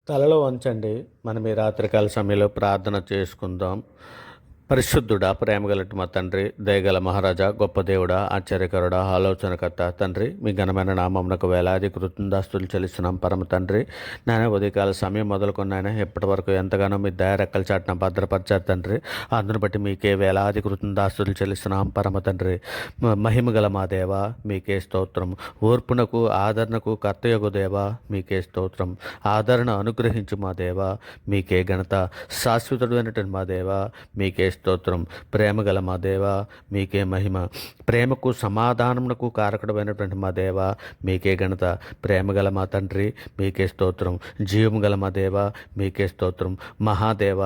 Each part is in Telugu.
తలలో వంచండి. మనం ఈ రాత్రికాల సమయంలో ప్రార్థన చేసుకుందాం. పరిశుద్ధుడా, ప్రేమగలటి మా తండ్రి, దయగల మహారాజా, గొప్ప దేవుడా, ఆశ్చర్యకరుడా, ఆలోచనకర్త తండ్రి, మీ ఘనమైన నామమునకు వేలాది కృతజ్ఞతాస్తులు చెల్లిస్తున్నాం పరమ తండ్రి. నాయన ఉదయకాల సమయం మొదలుకొని నాయన ఎప్పటి వరకు ఎంతగానో మీ దయరెక్కల చాటున భద్రపరిచారు తండ్రి. అందును బట్టి మీకే వేలాది కృతజ్ఞతాస్తులు చెల్లిస్తున్నాం పరమ తండ్రి. మహిమగల మా దేవ మీకే స్తోత్రం. ఓర్పునకు ఆదరణకు కర్తయగు దేవ మీకే స్తోత్రం. ఆదరణ అనుగ్రహించు మా దేవ మీకే ఘనత. శాశ్వతుడు అయినటువంటి మా దేవ మీకే స్తోత్రం. ప్రేమగల మా దేవ మీకే మహిమ. ప్రేమకు సమాధానమునకు కారకుడమైనటువంటి మా దేవ మీకే ఘనత. ప్రేమగల మా తండ్రి మీకే స్తోత్రం. జీవము గల మా దేవ మీకే స్తోత్రం. మహాదేవ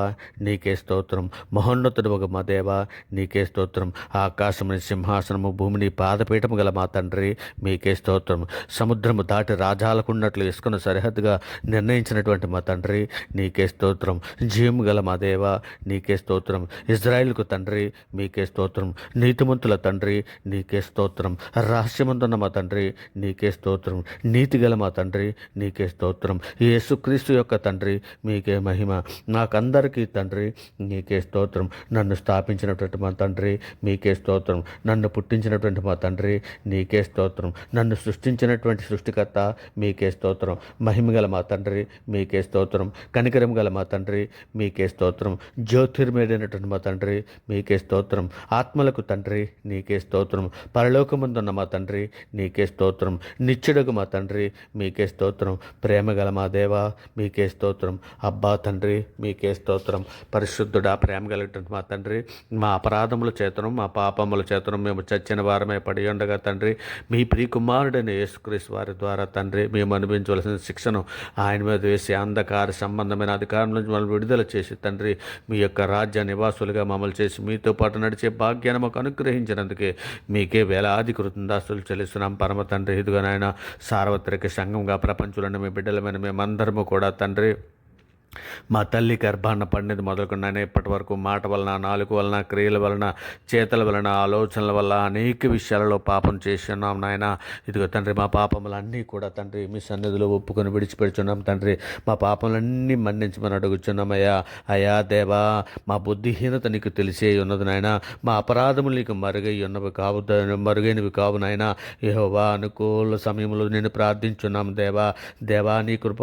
నీకే స్తోత్రం. మహోన్నతుడు మా దేవ నీకే స్తోత్రం. ఆకాశముని సింహాసనము, భూమిని పాదపీఠము గల మా తండ్రి మీకే స్తోత్రం. సముద్రము దాటి రాజాలకున్నట్లు ఇసుకను సరిహద్దుగా నిర్ణయించినటువంటి మా తండ్రి నీకే స్తోత్రం. జీవము గల మా దేవ నీకే స్తోత్రం. ఇజ్రాయిల్కు తండ్రి మీకే స్తోత్రం. నీతిమంతుల తండ్రి నీకే స్తోత్రం. రహస్యమందున్న మా తండ్రి నీకే స్తోత్రం. నీతిగల మా తండ్రి నీకే స్తోత్రం. యేసుక్రీస్తు యొక్క తండ్రి మీకే మహిమ. నాకందరికీ తండ్రి నీకే స్తోత్రం. నన్ను స్థాపించినటువంటి మా తండ్రి మీకే స్తోత్రం. నన్ను పుట్టించినటువంటి మా తండ్రి నీకే స్తోత్రం. నన్ను సృష్టించినటువంటి సృష్టికర్త మీకే స్తోత్రం. మహిమగల మా తండ్రి మీకే స్తోత్రం. కనికరం గల మా తండ్రి మీకే స్తోత్రం. జ్యోతిర్మయుడైనటువంటి మా తండ్రి మీకే స్తోత్రం. ఆత్మలకు తండ్రి నీకే స్తోత్రం. పరలోకమందున్న మా తండ్రి నీకే స్తోత్రం. నిత్యుడగు మా తండ్రి మీకే స్తోత్రం. ప్రేమగల మా దేవ మీకే స్తోత్రం. అబ్బా తండ్రి మీకే స్తోత్రం. పరిశుద్ధుడా, ప్రేమగలటువంటి మా తండ్రి, మా అపరాధముల చేతను మా పాపముల చేతను మేము చచ్చిన వారమే పడి ఉండగా తండ్రి, మీ ప్రియకుమారుడైన యేసుక్రీస్తు వారి ద్వారా తండ్రి మేము అనుభవించవలసిన శిక్షను ఆయన మీద వేసి అంధకార సంబంధమైన అధికారం నుంచి మనం విడుదల చేసి తండ్రి మీ యొక్క రాజ్య నివాసులుగా మమ్మల్ని చేసి మీతో పాటు నడిచే భాగ్యాన్ని మాకు అనుగ్రహించినందుకే మీకే వేలాది కృతజ్ఞతాస్తులు చెల్లిస్తున్నాం పరమ తండ్రి. ఇదిగో నాయన సార్వత్రిక సంఘంగా ప్రపంచంలోని మీ బిడ్డలమైన మేమందరము కూడా తండ్రి మా తల్లి గర్భాన్న పడినది మొదలుకున్నాను ఇప్పటి వరకు మాట వలన, నాలుక వలన, క్రియల వలన, చేతల వలన, ఆలోచనల వల్ల అనేక విషయాలలో పాపం చేస్తున్నాం నాయన. ఇదిగో తండ్రి మా పాపములన్నీ కూడా తండ్రి మీ సన్నిధిలో ఒప్పుకొని విడిచిపెడుచున్నాం తండ్రి. మా పాపములన్నీ మన్నించమని అడుగుచున్నామయ్యా. అయా దేవా, మా బుద్ధిహీనత నీకు తెలిసే ఉన్నది నాయన. మా అపరాధములు నీకు మరుగైనవి కావు నాయన. యెహోవా అనుకూల సమయంలో నేను ప్రార్థించున్నాం దేవా. దేవా నీ కృప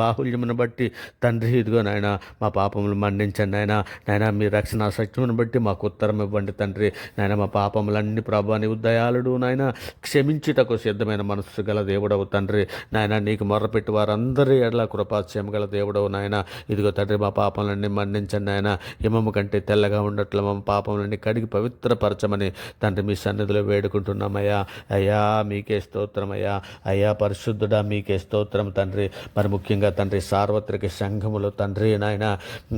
బాహుల్యమును బట్టి తండ్రి ఇదిగో నాయన మా పాపములు మన్నించండి నాయన. నాయన మీ రక్షణ సత్యమును బట్టి మాకు ఉత్తరం ఇవ్వండి తండ్రి. నాయన మా పాపములన్నీ ప్రభా నీవు దయాళుడు నాయన. క్షమించుటకు సిద్ధమైన మనస్సు గల దేవుడవు తండ్రి. నాయన నీకు మొర్రపెట్టి వారందరి ఎడల కృపాస్యం గల దేవుడవు నాయన. ఇదిగో తండ్రి మా పాపములన్నీ మన్నించండి నాయన. హిమము కంటే తెల్లగా ఉండట్లు మా పాపములన్నీ కడిగి పవిత్రపరచమని తండ్రి మీ సన్నిధిలో వేడుకుంటున్నామయ్యా. అయ్యా మీకే స్తోత్రం అయ్యా. అయ్యా పరిశుద్ధుడా మీకే స్తోత్రం తండ్రి. మరి ముఖ్యంగా తండ్రి సార్వత్రిక సంఘములో తండ్రి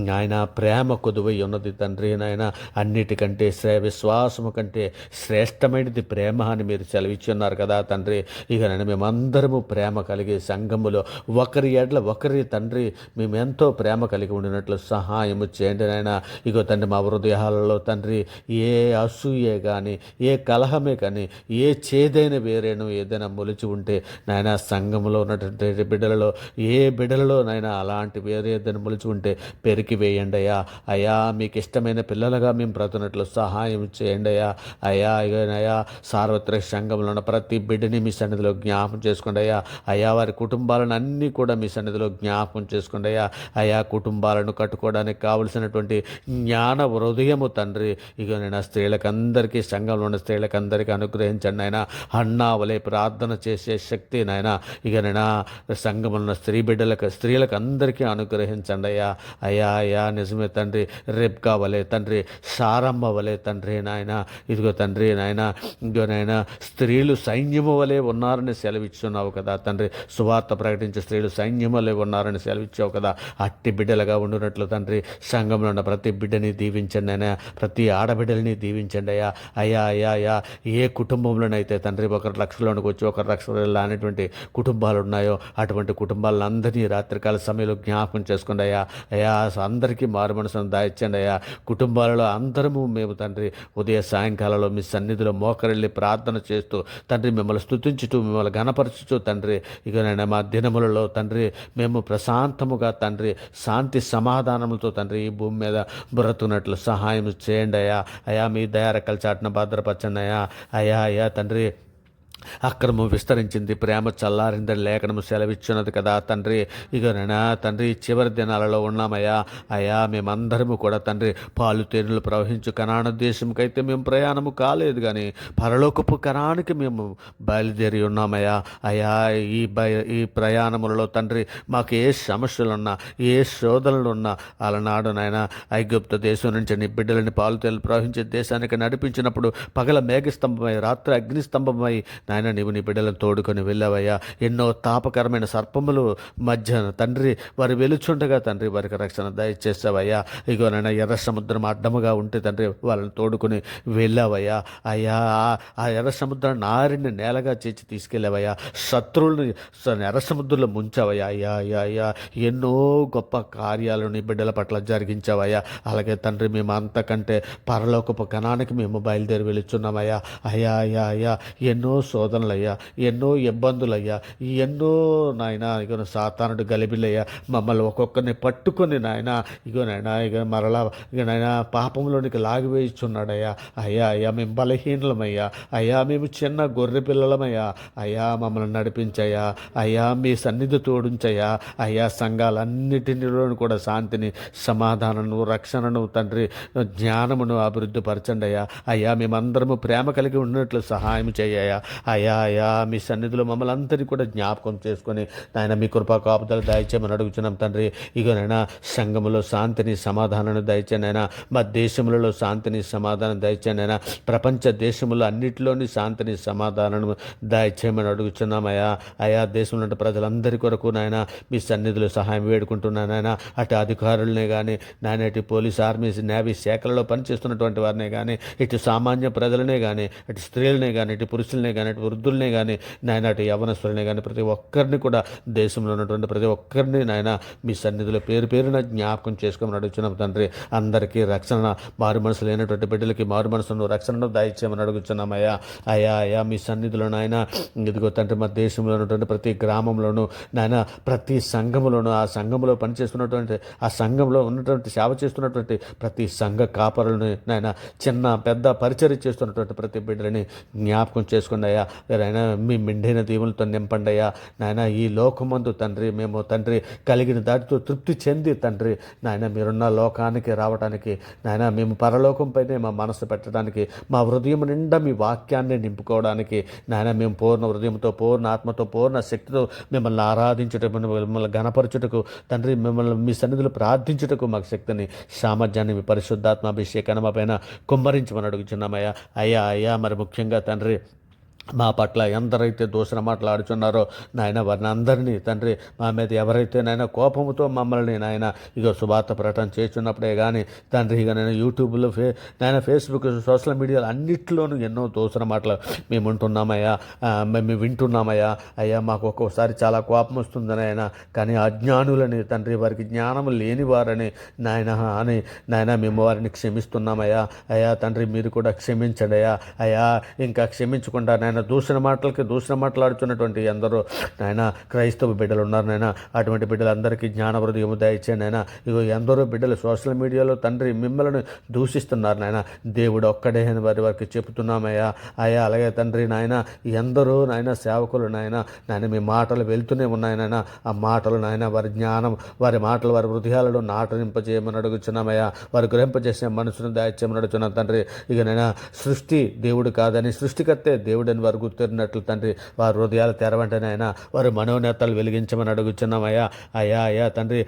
నాయన ప్రేమ కొదువై ఉన్నది తండ్రి నాయన. అన్నిటికంటే విశ్వాసము కంటే శ్రేష్టమైనది ప్రేమ అని మీరు సెలవిచ్చున్నారు కదా తండ్రి. ఇక నేను మేమందరము ప్రేమ కలిగి సంఘములో ఒకరి ఎడ్ల ఒకరి తండ్రి మేమెంతో ప్రేమ కలిగి ఉండినట్లు సహాయము చేయండి నాయన. ఇగో తండ్రి మా హృదయాలలో తండ్రి ఏ అసూయే కానీ, ఏ కలహమే కానీ, ఏ చేదైన వేరేను ఏదైనా మొలిచి ఉంటే నాయన సంఘములో ఉన్నటువంటి బిడ్డలలో ఏ బిడ్డలలో నాయన అలాంటి వేరే ఏదైనా మొలిచి ఉంటే పెరికి వేయండి అయ్యా. అయ్యా మీకు ఇష్టమైన పిల్లలుగా మేము బ్రతున్నట్లు సహాయం చేయండి అయ్యా. అయ్యా అయ్యా సార్వత్రిక సంఘంలో ఉన్న ప్రతి బిడ్డని మీ సన్నిధిలో జ్ఞాపం చేసుకోండి అయ్యా. అయ్యా వారి కుటుంబాలను అన్నీ కూడా మీ సన్నిధిలో జ్ఞాపం చేసుకోండి అయ్యా. అయ్యా కుటుంబాలను కట్టుకోవడానికి కావలసినటువంటి జ్ఞాన హృదయము తండ్రి ఇక నేను స్త్రీలకందరికీ సంఘంలో ఉన్న స్త్రీలకందరికీ అనుగ్రహించండి నాయన. అన్నా వలె ప్రార్థన చేసే శక్తి నాయన ఇక నేను సంఘంలో ఉన్న స్త్రీలకు అందరికీ అనుగ్రహించండి అయ్యా. అయ్యా అయ్యా నిజమే తండ్రి. రెబ్కా వలె తండ్రి, సారమ్మ వలె తండ్రి నాయన. ఇదిగో తండ్రి నాయన ఇదిగో నాయన స్త్రీలు సైన్యము వలె ఉన్నారని సెలవిచ్చున్నావు కదా తండ్రి. సువార్త ప్రకటించే స్త్రీలు సైన్యం వలె ఉన్నారని సెలవిచ్చావు కదా. అట్టి బిడ్డలుగా ఉండినట్లు తండ్రి సంఘంలో ఉన్న ప్రతి బిడ్డని దీవించండి అయినా. ప్రతి ఆడబిడ్డలని దీవించండి అయ్యా. అయ్యా అయ్యా అయ్యా ఏ కుటుంబంలోనైతే తండ్రి ఒకరి లక్షలోనికి వచ్చి ఒకరి లక్ష అనేటువంటి కుటుంబాలు ఉన్నాయో అటువంటి కుటుంబాలందరినీ రాత్రికాల సమయంలో జ్ఞాపకం చేసుకోండి అయ్యా. అయ్యా అందరికీ మారు మనసును దయచేయండి అయ్యా. కుటుంబాలలో అందరము మేము తండ్రి ఉదయ సాయంకాలంలో మీ సన్నిధిలో మోకరిల్లి ప్రార్థన చేస్తూ తండ్రి మిమ్మల్ని స్తుతించుతూ మిమ్మల్ని ఘనపరచుతూ తండ్రి ఇక నేను మా దినములలో తండ్రి మేము ప్రశాంతముగా తండ్రి శాంతి సమాధానములతో తండ్రి ఈ భూమి మీద బ్రతుకున్నట్లు సహాయం చేయండి అయ్యా. అయ్యా మీ దయారెక్కల చాటున భద్రపరచండి అయ్యా. అయ్యా అయ్యా తండ్రి అక్రమం విస్తరించింది, ప్రేమ చల్లారిందని లేఖనము సెలవిచ్చున్నది కదా తండ్రి. ఇకనైనా తండ్రి చివరి దినాలలో ఉన్నామయ్యా. అయ్యా మేమందరము కూడా తండ్రి పాలు తేనెలు ప్రవహించు కనాన దేశంకైతే మేము ప్రయాణము కాలేదు, కానీ పరలోకపు కణానికి మేము బయలుదేరి ఉన్నామయ్యా. అయ్యా ఈ ప్రయాణములలో తండ్రి మాకు ఏ సమస్యలున్నా ఏ శోధనలు ఉన్నా అలనాడు నాయన ఐగుప్తు దేశం నుంచి నీ బిడ్డలని పాలు తేనెలు ప్రవహించే దేశానికి నడిపించినప్పుడు పగల మేఘస్తంభమై రాత్రి అగ్నిస్తంభమై నాయన నీవు నీ బిడ్డలను తోడుకొని వెళ్ళావయ్యా. ఎన్నో తాపకరమైన సర్పములు మధ్య తండ్రి వారు వెలుచుండగా తండ్రి వారికి రక్షణ దయచేసావయ్యా. ఇగోనైనా ఎర్ర సముద్రం అడ్డముగా ఉంటే తండ్రి వాళ్ళని తోడుకొని వెళ్ళావయ్యా. అయ్యా ఆ ఎర్ర సముద్రం నారిని నేలగా చేసి తీసుకెళ్ళావయ్యా. శత్రువులను ఎర్ర సముద్రంలో ముంచావయ్యా. అయ్యా అయ్యా అయ్యా ఎన్నో గొప్ప కార్యాలు నీ బిడ్డల పట్ల జరిగించావయ్యా. అలాగే తండ్రి మేము అంతకంటే పరలోకపు కణానికి మేము బయలుదేరి వెళుచున్నామయ్యా. అయ్యా అయ్యా అయ్యా ఎన్నో శోధనలయ్యా, ఎన్నో ఇబ్బందులయ్యా, ఎన్నో నాయన ఇక సాతానుడు గలిబిలయ్యా. మమ్మల్ని ఒక్కొక్కరిని పట్టుకొని నాయన నాయన ఇక మరలా నాయన పాపంలోనికి లాగివేయిచున్నాడయ్యా. అయ్యా అయ్యా మేము బలహీనలమయ్యా. అయ్యా మేము చిన్న గొర్రె పిల్లలమయ్యా. అయ్యా మమ్మల్ని నడిపించయ్యా. అయ్యా మీ సన్నిధి తోడుంచయ్యా. అయ్యా సంఘాలన్నిటిలోనూ కూడా శాంతిని, సమాధానము, రక్షణను తండ్రి జ్ఞానమును అభివృద్ధి పరచండి అయ్యా. అయ్యా మేమందరము ప్రేమ కలిగి ఉన్నట్లు సహాయం చేయ్యా. అయ్యా అయ్యా మీ సన్నిధిలో మమ్మల్ని అందరినీ కూడా జ్ఞాపకం చేసుకొని నాయన మీ కృపా కాపుదలు దయచేయమని అడుగుతున్నాం తండ్రి. ఇగోనైనా సంఘములో శాంతిని సమాధానాన్ని దయచేయనైనా, మా దేశములలో శాంతిని సమాధానం దయచేయనైనా, ప్రపంచ దేశములో అన్నింటిలోని శాంతిని సమాధానం దయచేయమని అడుగుతున్నామయ్యా. అయా దేశంలో ప్రజలందరి కొరకు నాయన మీ సన్నిధిలో సహాయం వేడుకుంటున్నానైనా. అటు అధికారులనే కానీ నాయన ఇటు పోలీస్, ఆర్మీ, నేవీ శాఖలలో పనిచేస్తున్నటువంటి వారినే కానీ, ఇటు సామాన్య ప్రజలనే కానీ, ఇటు స్త్రీలనే కానీ, ఇటు పురుషులనే కానీ, అటు వృద్ధులనే కానీ నాయన, అటు యవనస్తులనే కానీ ప్రతి ఒక్కరిని కూడా దేశంలో ఉన్నటువంటి ప్రతి ఒక్కరిని నాయన మీ సన్నిధిలో పేరు పేరున జ్ఞాపకం చేసుకోమని అడుగుతున్నాం తండ్రి. అందరికీ రక్షణ, మారు మనసు లేనటువంటి బిడ్డలకి మారు మనసును రక్షణను దయచేయమని అడుగుతున్నామయ్యా. అయ్యా అయ్యా మీ సన్నిధిలో నాయన ఇదిగో తండ్రి మా దేశంలో ఉన్నటువంటి ప్రతి గ్రామంలోనూ నాయన ప్రతి సంఘములోనూ ఆ సంఘంలో పనిచేస్తున్నటువంటి ఆ సంఘంలో ఉన్నటువంటి సేవ చేస్తున్నటువంటి ప్రతి సంఘ కాపరులను నాయన చిన్న పెద్ద పరిచర్య చేస్తున్నటువంటి ప్రతి బిడ్డలని జ్ఞాపకం చేసుకోండి అయ్యా. నాయన మీ మెండైన దీవులతో నింపండి అయ్యా. నాయన ఈ లోకమందు తండ్రి మేము తండ్రి కలిగిన దాటితో తృప్తి చెంది తండ్రి నాయన మీరున్న లోకానికి రావడానికి నాయన మేము పరలోకంపైనే మా మనసు పెట్టడానికి, మా హృదయం నిండా మీ వాక్యాన్ని నింపుకోవడానికి నాయన మేము పూర్ణ హృదయంతో, పూర్ణ ఆత్మతో, పూర్ణ శక్తితో మిమ్మల్ని ఆరాధించుటకు, మిమ్మల్ని గణపరచుటకు తండ్రి, మిమ్మల్ని మీ సన్నిధిలో ప్రార్థించుటకు మాకు శక్తిని, సామర్థ్యాన్ని మీ పరిశుద్ధాత్మ అభిషేకాన్ని మా పైన కుమ్మరించమని అడుగుతున్నామయ్యా. అయ్యా అయ్యా మరి ముఖ్యంగా తండ్రి మా పట్ల ఎందరైతే దూషణ మాట్లాడుచున్నారో నాయన వారిని అందరినీ తండ్రి మా మీద ఎవరైతే నాయన కోపముతో మమ్మల్ని నాయన ఇక సువార్త ప్రకటన చేస్తున్నప్పుడే కానీ తండ్రి ఇక నేను యూట్యూబ్లో నాయన ఫేస్బుక్, సోషల్ మీడియాలో అన్నింటిలోనూ ఎన్నో దూషణ మాటలు మేము ఉంటున్నామయ్యా, మేము వింటున్నామయ్యా. అయ్యా మాకు ఒక్కొక్కసారి చాలా కోపం వస్తుందని ఆయన, కానీ అజ్ఞానులని తండ్రి వారికి జ్ఞానము లేని వారని నాయన అని నాయన మేము వారిని క్షమిస్తున్నామయ్యా. అయ్యా తండ్రి మీరు కూడా క్షమించండి అయ్యా. అయ్యా ఇంకా క్షమించకుండా నాయన దూషణ మాట్లాడుతున్నటువంటి ఎందరో నాయన క్రైస్తవ బిడ్డలు ఉన్నారు నాయన. అటువంటి బిడ్డలందరికీ జ్ఞాన హృదయము దయచేయండి నాయన. ఇగో ఎందరో బిడ్డలు సోషల్ మీడియాలో తండ్రి మిమ్మల్ని దూషిస్తున్నారు నాయన. దేవుడు ఒక్కడే అని వారికి చెబుతున్నామయ్యా. అయ్యా అలాగే తండ్రి నాయన ఎందరో నాయన సేవకులు నాయన మీ మాటలు వెళ్తూనే ఉన్నాయి నాయన. ఆ మాటలు నాయన వారి జ్ఞానం, వారి మాటలు వారి హృదయాలలో నాటనింపజేయమని అడుగుతున్నామయ్యా. వారు గ్రహింపజేసే మనసును దయచేయమని అడుగుతున్నాం తండ్రి. ఇక నైనా సృష్టి దేవుడు కాదని, సృష్టికర్తే దేవుడని వారు గుర్తిరినట్లు తండ్రి వారి హృదయాలు తెరవంటనే అయినా వారి మనోనేతలు వెలిగించమని అడుగుచున్నామయ్యా. అయ్యా అయ్యా తండ్రి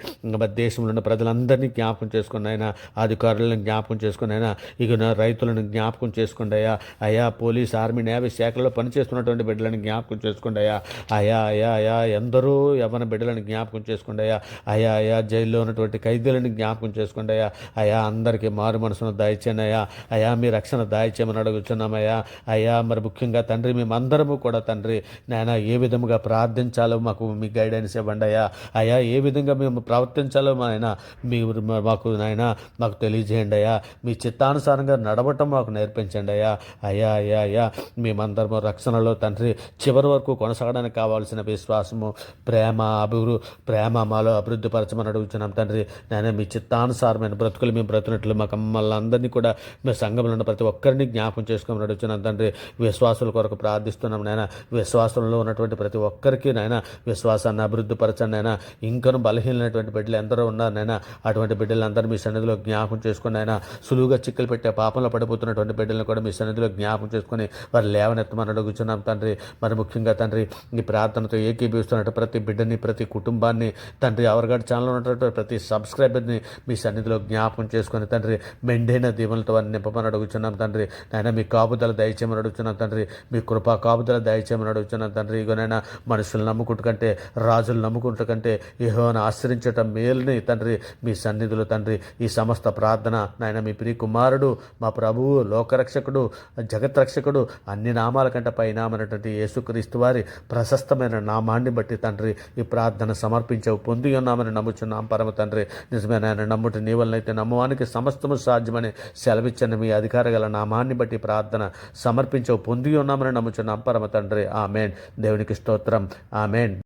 దేశంలో ఉన్న ప్రజలందరినీ జ్ఞాపకం చేసుకుని అయినా, అధికారులను జ్ఞాపకం చేసుకుని అయినా, ఇక రైతులను జ్ఞాపకం చేసుకోండి అయ్యా. అయ్యా పోలీస్, ఆర్మీ, నేవీ శాఖలో పనిచేస్తున్నటువంటి బిడ్డలను జ్ఞాపకం చేసుకోండి అయ్యా. అయ్యా అయ్యా అయ్యా ఎందరో యవ్వన బిడ్డలను జ్ఞాపకం చేసుకోండి అయ్యా. అయ్యా అయ్యా జైల్లో ఉన్నటువంటి ఖైదీలను జ్ఞాపకం చేసుకోండి అయ్యా. అయ్యా అందరికీ మారు మనసును దయచేయండి అయ్యా. అయ్యా మీ రక్షణ దయచేయమని అడుగుతున్నామయ్యా. అయ్యా మరి ముఖ్యంగా తండ్రి తండ్రి మేమందరము కూడా తండ్రి నాయన ఏ విధముగా ప్రార్థించాలో మాకు మీ గైడెన్స్ ఇవ్వండి అయ్యా. అయ్యా ఏ విధంగా మేము ప్రవర్తించాలో నాయన మీరు మాకు నాయన మాకు తెలియజేయండి అయ్యా. మీ చిత్తానుసారంగా నడవటం మాకు నేర్పించండి అయ్యా. అయ్యా అయ్యా అయ్యా మేమందరము రక్షణలో తండ్రి చివరి వరకు కొనసాగడానికి కావాల్సిన విశ్వాసము, ప్రేమ మాలో అభివృద్ధి పరచమని అడుగుతున్నాం తండ్రి. నాయన మీ చిత్తానుసారమైన బ్రతుకులు మేము బ్రతుకున్నట్లు మాకు మమ్మల్ని అందరినీ కూడా మీ సంఘంలో ఉన్న ప్రతి ఒక్కరిని జ్ఞాపకం చేసుకోమని అడుగుతున్నాం తండ్రి. విశ్వాసుల కొరకు ప్రార్థిస్తున్నాం నాయన. విశ్వాసంలో ఉన్నటువంటి ప్రతి ఒక్కరికి నాయన విశ్వాసాన్ని అభివృద్ధి పరచండి నాయన. ఇంకను బలహీనమైనటువంటి బిడ్డలు ఎందరో ఉన్నారు నాయన. అటువంటి బిడ్డలందరూ మీ సన్నిధిలో జ్ఞాపకం చేసుకుని నాయన. సులువుగా చిక్కులు పెట్టే పాపంలో పడిపోతున్నటువంటి బిడ్డలను కూడా మీ సన్నిధిలో జ్ఞాపకం చేసుకుని వారు లేవనెత్తమని అడుగుతున్నాం తండ్రి. మరి ముఖ్యంగా తండ్రి ఈ ప్రార్థనతో ఏకీభవిస్తున్నట్టు ప్రతి బిడ్డని, ప్రతి కుటుంబాన్ని తండ్రి, అవర్గాడ్ ఛానల్ ఉన్నటువంటి ప్రతి సబ్స్క్రైబర్ని మీ సన్నిధిలో జ్ఞాపకం చేసుకుని తండ్రి మెండైన దీవులతో వారిని నింపమని అడుగుతున్నాం తండ్రి. నాయన మీ కాపుదల దయచేయమని అడుగుతున్నాం తండ్రి. మీ కృపా కాపుదల దయచేయమని అడుగుతున్నాం తండ్రి. ఇగోనైనా మనుషులు నమ్ముకుంటు కంటే, రాజులు నమ్ముకుంటు కంటే యెహోవాను ఆశ్రయించటం మేలుని తండ్రి మీ సన్నిధిలో తండ్రి. ఈ సమస్త ప్రార్థన నాయన మీ ప్రియ కుమారుడు, మా ప్రభువు, లోకరక్షకుడు, జగత్రక్షకుడు, అన్ని నామాల కంటే పైనామైనటువంటి యేసుక్రీస్తు వారి ప్రశస్తమైన నామాన్ని బట్టి తండ్రి ఈ ప్రార్థన సమర్పించవు పొంది ఉన్నామని నమ్ముచున్నాం పరమ తండ్రి. నిజమైన ఆయన నమ్ముటి నీ వలనైతే నమ్మవానికి సమస్తము సాధ్యమని సెలవిచ్చని మీ అధికార గల నామాన్ని బట్టి ప్రార్థన సమర్పించవు పొంది ఉన్నామని నమ్ముచున్నాం పరమ తండ్రి. ఆమెన్. దేవునికి స్తోత్రం. ఆమెన్.